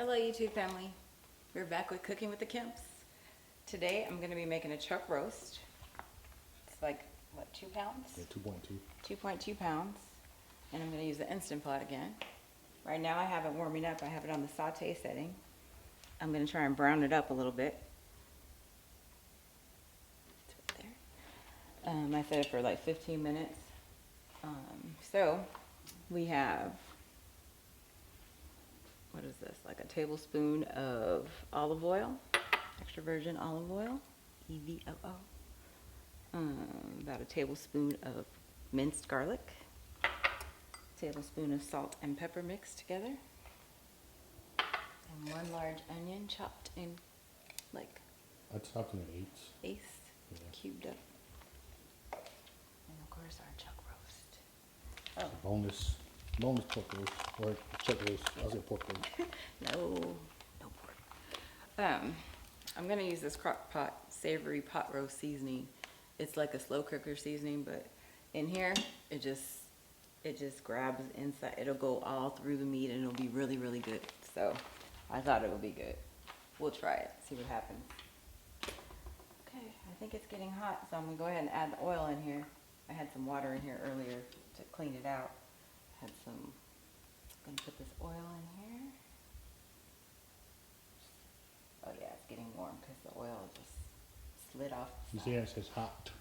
Hello YouTube family. We're back with Cooking with the Kemps. Today I'm going to be making a chuck roast. It's like, what, 2 pounds? Yeah, 2.2. 2.2 pounds. And I'm going to use the Instant Pot again. Right now I have it warming up. I have it on the saute setting. I'm going to try and brown it up a little bit. It's right there. I set it for like 15 minutes. So we have, what is this, like a tablespoon of olive oil, extra virgin olive oil, EVOO, about a tablespoon of minced garlic, a tablespoon of salt and pepper mixed together, and 1 large onion chopped in like I chopped in eighths. eighths, Yeah. cubed up, and of course our chuck roast. Oh, Bonus pork roast, or chuck roast. I said pork roast. no pork. I'm gonna use this crock pot savory pot roast seasoning. It's like a slow cooker seasoning, but in here it just grabs inside. It'll go all through the meat and it'll be really, really good. So I thought it would be good. We'll try it, see what happens. Okay, I think it's getting hot, so I'm gonna go ahead and add the oil in here. I had some water in here earlier to clean it out. I'm gonna put this oil in here. Oh yeah, it's getting warm because the oil just slid off the You side. see how it says hot?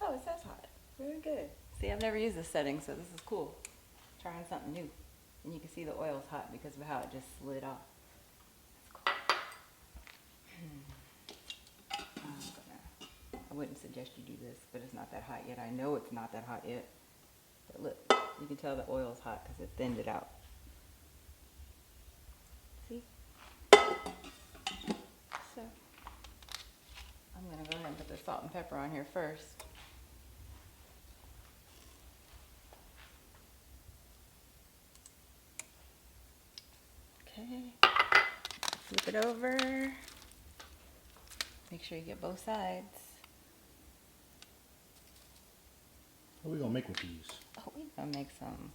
Oh, it says hot. Very good. See, I've never used this setting, so this is cool. Trying something new. And you can see the oil's hot because of how it just slid off. That's cool. I wouldn't suggest you do this, but it's not that hot yet. I know it's not that hot yet. But look, you can tell the oil's hot because it thinned it out. See? So, I'm going to go ahead and put the salt and pepper on here first. Okay, flip it over. Make sure you get both sides. What are we gonna make with these? Oh, we're going to make some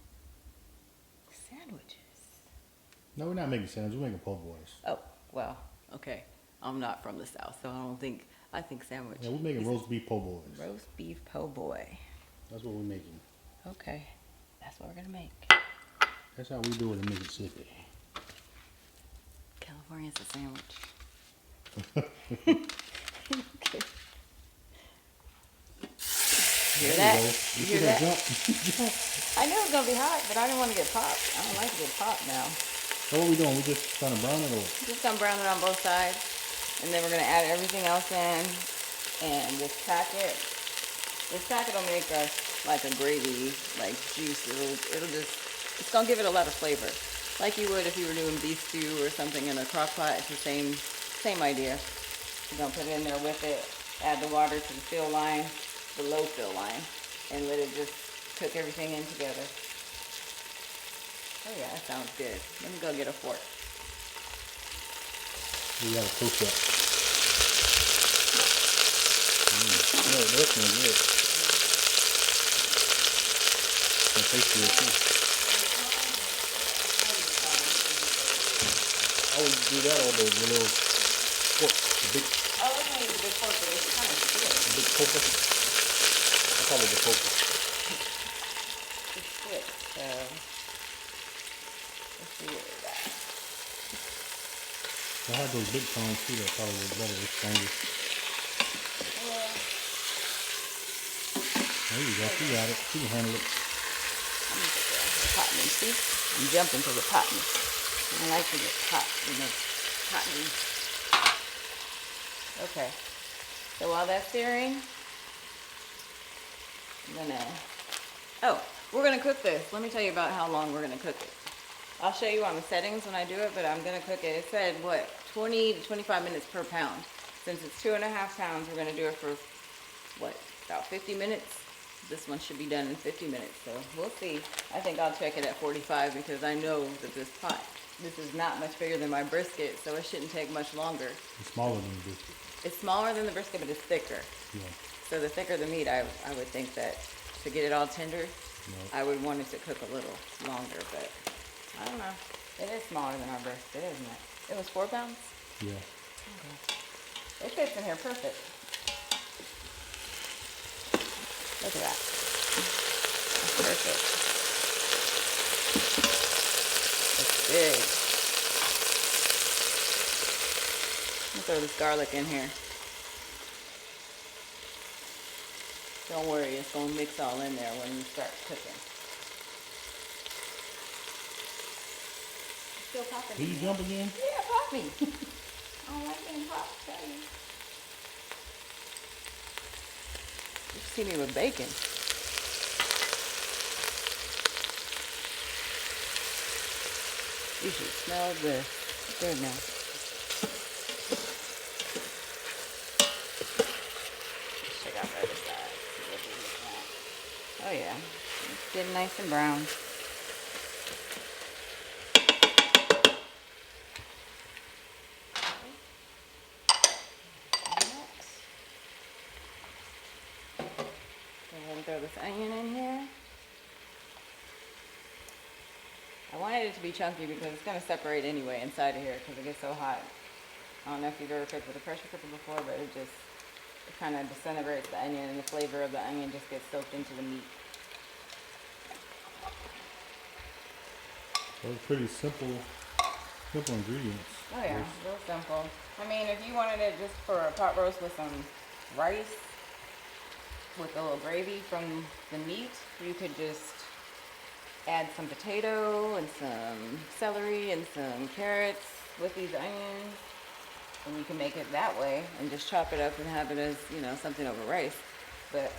sandwiches. No, we're not making sandwiches. We're making po' boys. Oh, well, okay. I'm not from the South, so I think sandwich. Yeah, we're making roast beef po' boys. Roast beef po' boy. That's what we're making. Okay, that's what we're going to make. That's how we do it in Mississippi. California's a sandwich. Okay. Hear There that? you go. You You hear see that that? jump? I knew it was gonna be hot, but I didn't want to get popped. I don't like to get popped now. So what we doing? We just trying to brown it or? Just gonna brown it on both sides, and then we're gonna add everything else in, and just tack it. This packet will make us like a gravy, like juice. It's gonna give it a lot of flavor, like you would if you were doing beef stew or something in a crock pot. It's the same idea. You're gonna put it in there with it, add the water to the fill line, the low fill line, and let it just cook everything in together. Oh yeah, that sounds good. Let me go get a fork. We gotta cook that. No, that's not good. It tastes good too. I would do that on the little fork, the big Oh, we're gonna use a big fork, but it's kind of thick. poker. I call it the poker. It's thick, so let's see what we got. I had those big tongs too that probably was better, it's stronger. Yeah. There you go, she got it. She can handle it. I'm gonna get the pot meat. See? I'm jumping to the pot meat. I like to get hot, pot meat. Okay. So while that's searing, we're gonna cook this. Let me tell you about how long we're gonna cook it. I'll show you on the settings when I do it, but I'm gonna cook it. It said, 20 to 25 minutes per pound. Since it's 2.5 pounds, we're gonna do it for, about 50 minutes? This one should be done in 50 minutes, so we'll see. I think I'll check it at 45 because I know that this is not much bigger than my brisket, so it shouldn't take much longer. It's smaller than the biscuit. It's smaller than the brisket, but it's thicker. Yeah. So the thicker the meat, I would think that to get it all tender, Right. I would want it to cook a little longer, but I don't know. It is smaller than our brisket, isn't it? It was 4 pounds? Yeah. It fits in here perfect. Look at that. That's perfect. It's big. Let me throw this garlic in here. Don't worry, it's gonna mix all in there when you start cooking. Still popping. Did you jump again? Yeah, pop me. I don't like being popped, tell you. You should see me with bacon. You should smell this. Good now. Let's check out the other side. See what we're looking at. Oh yeah, it's getting nice and brown. Go ahead and throw this onion in here. I wanted it to be chunky because it's going to separate anyway inside of here because it gets so hot. I don't know if you've ever cooked with a pressure cooker before, but it kind of disintegrates the onion and the flavor of the onion just gets soaked into the meat. Those are pretty simple ingredients. Oh yeah, real simple. I mean, if you wanted it just for a pot roast with some rice, with a little gravy from the meat, you could just add some potato and some celery and some carrots with these onions, and you can make it that way and just chop it up and have it as, you know, something over rice. But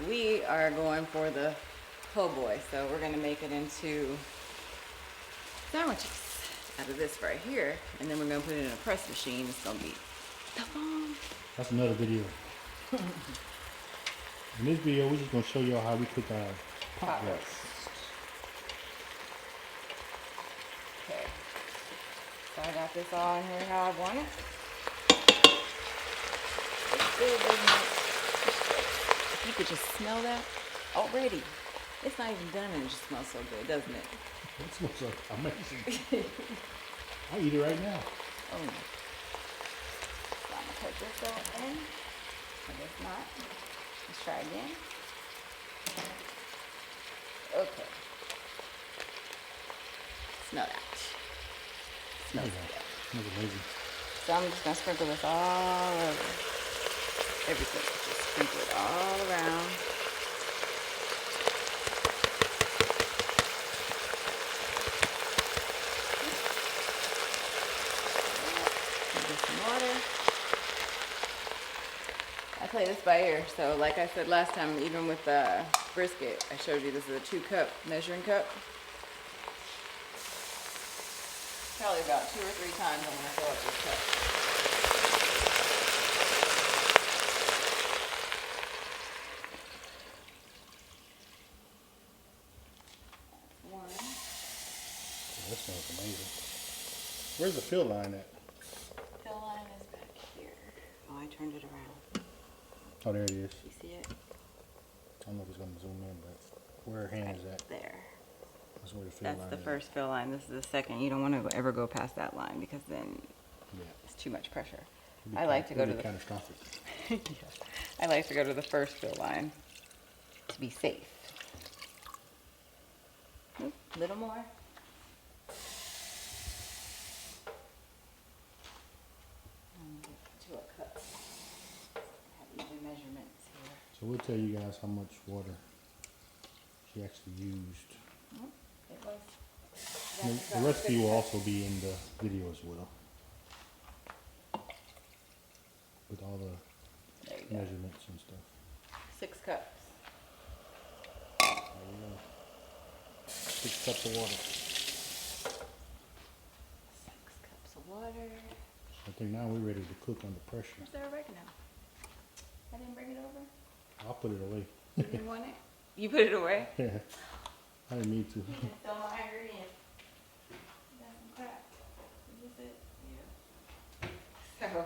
we are going for the po' boy, so we're gonna make it into sandwiches out of this right here, and then we're gonna put it in a press machine. It's gonna be the bomb. That's another video. In this video, we're just gonna show y'all how we cook our pot roast. Okay, so I got this all in here how I want it. It's good, doesn't it? If you could just smell that already. It's not even done and it just smells so good, doesn't it? That smells like amazing. I'll eat it right now. Oh no. So I'm gonna put this all in. I guess not. Let's try again. Okay. Smell that. Smells good. Smells amazing. So I'm just gonna sprinkle this all over. Everything. Just sprinkle it all around. Get some water. I play this by ear, so like I said last time, even with the brisket, I showed you this is a 2-cup measuring cup. Probably about 2 or 3 times I'm gonna fill up this cup. That's one. That smells amazing. Where's the fill line at? Fill line is back here. Oh, I turned it around. Oh, there it is. You see it? I don't know if it's gonna zoom in, but where her hand is at, There. that's where the fill line That's is. the first fill line. This is the second. You don't want to ever go past that line because then Yeah. it's too much pressure. It'd be I like to go to it'd the be catastrophic. I like to go to the first fill line to be safe. Oop, little more. And get to a cup. I have even measurements here. So we'll tell you guys how much water she actually used. Oh, it was. The recipe will also be in the video as well, with all the There you go. measurements and stuff. 6 cups. There you go. 6 cups of water. 6 cups of water. I think now we're ready to cook under pressure. Where's the oregano? I didn't bring it over. I'll put it away. You didn't want it? You put it away? Yeah, I didn't need to. You can still my ingredient. Got some crap. Is this it? Yeah. So,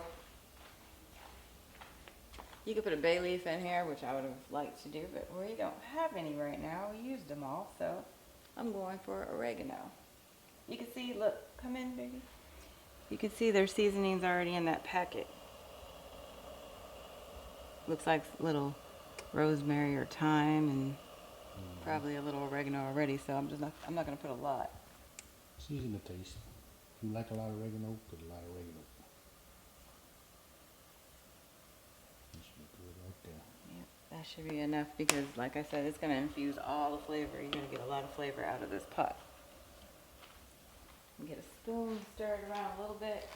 you could put a bay leaf in here, which I would have liked to do, but we don't have any right now. We used them all, so I'm going for oregano. You can see, look, come in, baby. You can see there's seasonings already in that packet. Looks like little rosemary or thyme and probably a little oregano already, so I'm not gonna put a lot. Season the taste. If you like a lot of oregano, put a lot of oregano. That should be good right there. Yep, that should be enough because, like I said, it's gonna infuse all the flavor. You're gonna get a lot of flavor out of this pot. Get a spoon, stir it around a little bit,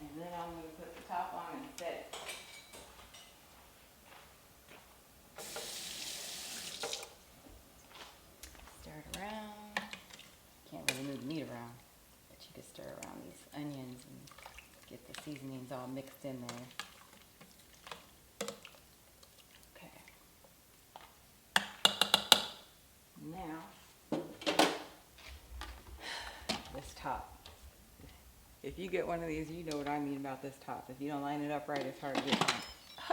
and then I'm gonna put the top on and set it. Stir it around. Can't really move the meat around, but you can stir around these onions and get the seasonings all mixed in there. Now, this top. If you get one of these, you know what I mean about this top. If you don't line it up right, it's hard to get one.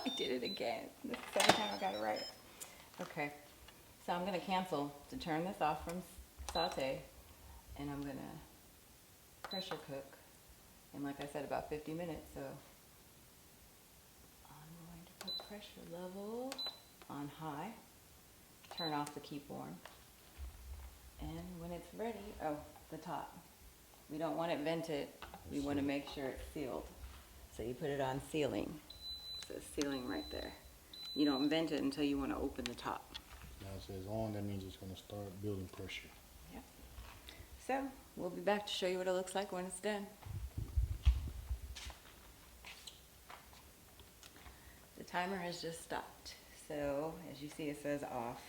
I did it again. This is the second time I got it right. Okay, so I'm gonna cancel to turn this off from saute, and I'm gonna pressure cook. And like I said, about 50 minutes, so I'm going to put pressure level on high, turn off the keep warm. And when it's ready, oh, the top. We don't want it vented. We want to make sure it's sealed. So you put it on sealing. It says sealing right there. You don't vent it until you want to open the top. Now it says on, that means it's going to start building pressure. Yep. So we'll be back to show you what it looks like when it's done. The timer has just stopped. So as you see, it says off.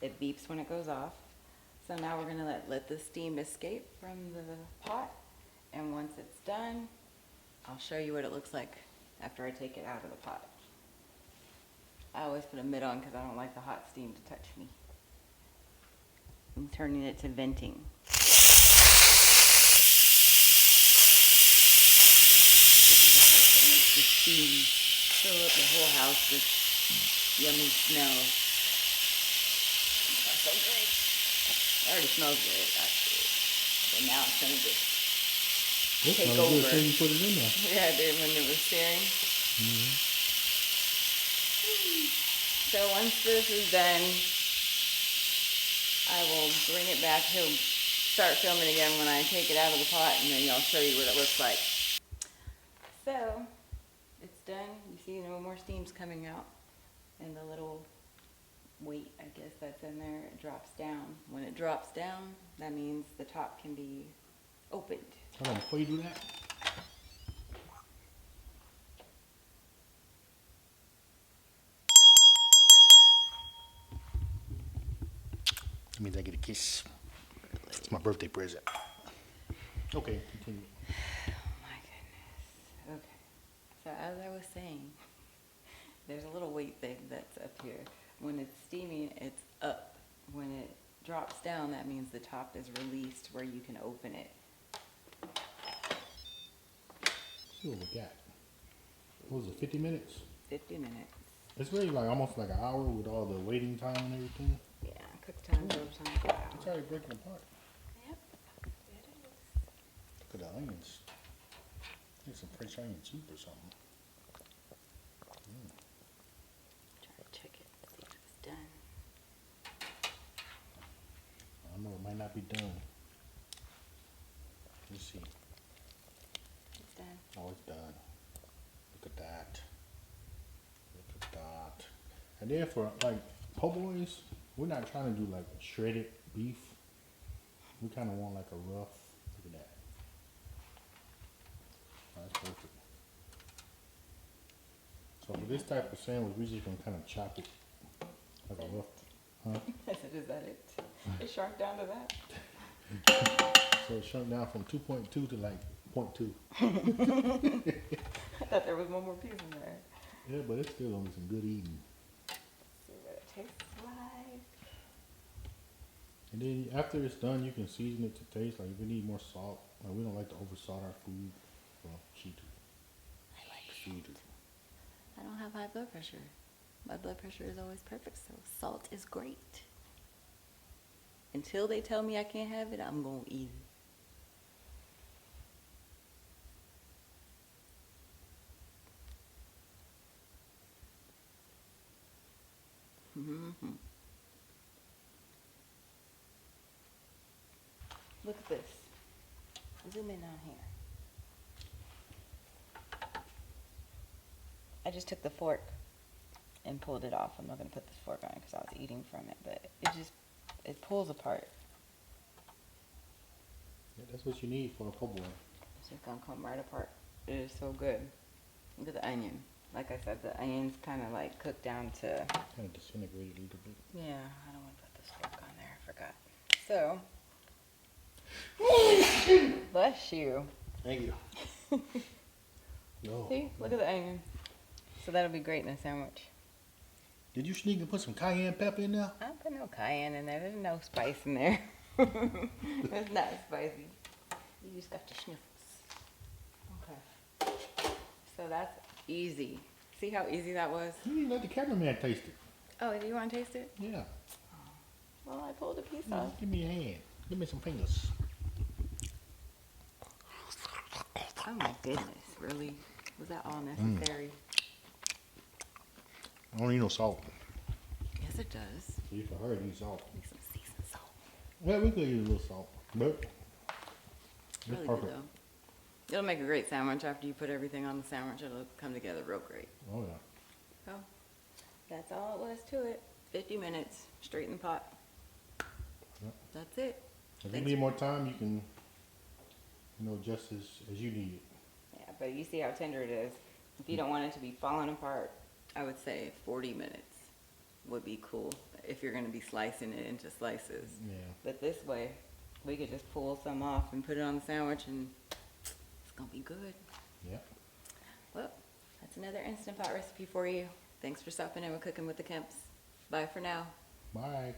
It beeps when it goes off. So now we're going to let the steam escape from the pot, and once it's done, I'll show you what it looks like after I take it out of the pot. I always put a mitt on because I don't like the hot steam to touch me. I'm turning it to venting. It makes the steam fill up the whole house with yummy smells. That's so good. It already smells good, actually. But now it's gonna just This take smells good over. as soon as you put it in there. Yeah, it did when it was searing. So once this is done, I will bring it back. He'll start filming again when I take it out of the pot, and then I'll show you what it looks like. So it's done. You see no more steam's coming out, and the little weight, I guess, that's in there, it drops down. When it drops down, that means the top can be opened. Hold on, before you do that. That means I get a kiss. It's my birthday present. Okay, continue. Oh my goodness. Okay. So as I was saying, there's a little weight thing that's up here. When it's steaming, it's up. When it drops down, that means the top is released where you can open it. See what we got. What was it, 50 minutes? 50 minutes. It's really like almost like an hour with all the waiting time and everything. Yeah, cook time, go time, go out. It's already breaking apart. Yep, it is. Look at the onions. Need some French onion soup or something. Try to check it, see if it's done. I know it might not be done. Let's see. It's done. Oh, it's done. Look at that. Look at that. And then for like po' boys, we're not trying to do like shredded beef. We kind of want like a rough. Look at that. Oh, that's perfect. So for this type of sandwich, we just gonna kind of chop it like a rough. Huh? I said, is that it? It shrunk down to that? So it shrunk down from 2.2 to like 0.2. I thought there was one more piece in there. Yeah, but it's still gonna be some good eating. See what it tastes like. And then after it's done, you can season it to taste. Like if you need more salt, like we don't like to over salt our food. Well, she do. She do. I don't have high blood pressure. My blood pressure is always perfect, so salt is great. Until they tell me I can't have it, I'm gonna eat Look at this. Zoom in on here. I just took the fork and pulled it off. I'm not gonna put this fork on it because I was eating from it, but it pulls apart. Yeah, that's what you need for a po' boy. It's just gonna come right apart. It is so good. Look at the onion. Like I said, the onion's kind of like cooked down to. Kind of disintegrated a little bit. Yeah, I don't want to put this fork on there. I forgot. So. Bless you. Thank you. No. See? Look at the onion. So that'll be great in a sandwich. Did you sneak and put some cayenne pepper in there? I don't put no cayenne in there. There's no spice in there. It's not spicy. You just got the sniffles. Okay. So that's easy. See how easy that was? You need to let the cameraman taste it. Oh, do you want to taste it? Yeah. Well, I pulled a piece off. Give me a hand. Give me some fingers. Oh my goodness, really? Was that all necessary? I don't need no salt. Yes, it does. You can hurry use salt. Make some seasoned salt. Yeah, we could use a little salt. But it's Really perfect. good though. It'll make a great sandwich after you put everything on the sandwich. It'll come together real great. Oh yeah. So, that's all it was to it. 50 minutes, straight in the pot. Yep. That's it. If you Thanks. need more time, you can, just as you need it. Yeah, but you see how tender it is. If you don't want it to be falling apart, I would say 40 minutes would be cool if you're going to be slicing it into slices. Yeah. But this way, we could just pull some off and put it on the sandwich and it's going to be good. Yeah. Well, that's another Instant Pot recipe for you. Thanks for stopping in with Cooking with the Kemps. Bye for now. Bye.